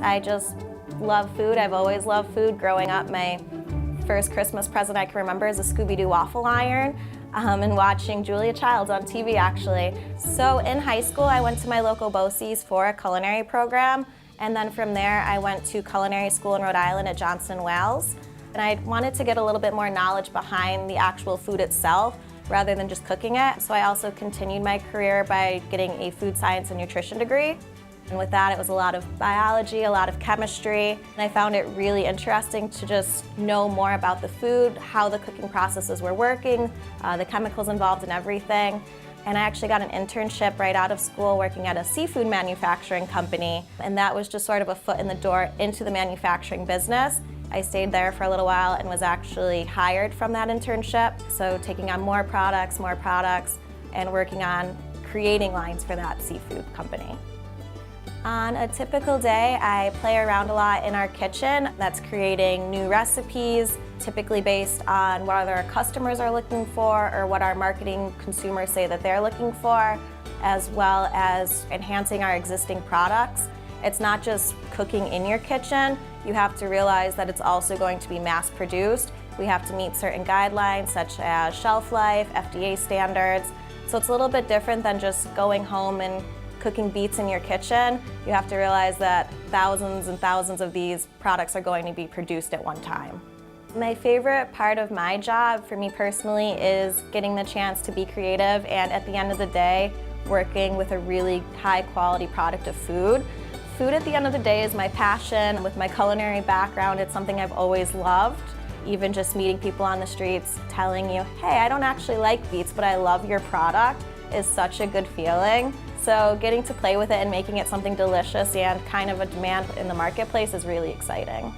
I just love food. I've always loved food. Growing up, my first Christmas present I can remember is a Scooby-Doo waffle iron, and watching Julia Childs on TV actually. So in high school I went to my local BOCES for a culinary program, and then from there I went to culinary school in Rhode Island at Johnson Wales. And I wanted to get a little bit more knowledge behind the actual food itself rather than just cooking it. So I also continued my career by getting a food science and nutrition degree. And with that, it was a lot of biology, a lot of chemistry. And I found it really interesting to just know more about the food, how the cooking processes were working, the chemicals involved in everything. And I actually got an internship right out of school working at a seafood manufacturing company. And that was just sort of a foot in the door into the manufacturing business. I stayed there for a little while and was actually hired from that internship. So taking on more products, and working on creating lines for that seafood company. On a typical day, I play around a lot in our kitchen. That's creating new recipes, typically based on what our customers are looking for or what our marketing consumers say that they're looking for, as well as enhancing our existing products. It's not just cooking in your kitchen. You have to realize that it's also going to be mass produced. We have to meet certain guidelines such as shelf life, FDA standards. So it's a little bit different than just going home and cooking beets in your kitchen. You have to realize that thousands and thousands of these products are going to be produced at one time. My favorite part of my job, for me personally, is getting the chance to be creative and at the end of the day, working with a really high quality product of food. Food at the end of the day is my passion. With my culinary background, it's something I've always loved. Even just meeting people on the streets telling you, hey, I don't actually like beets, but I love your product, is such a good feeling. So getting to play with it and making it something delicious and kind of a demand in the marketplace is really exciting.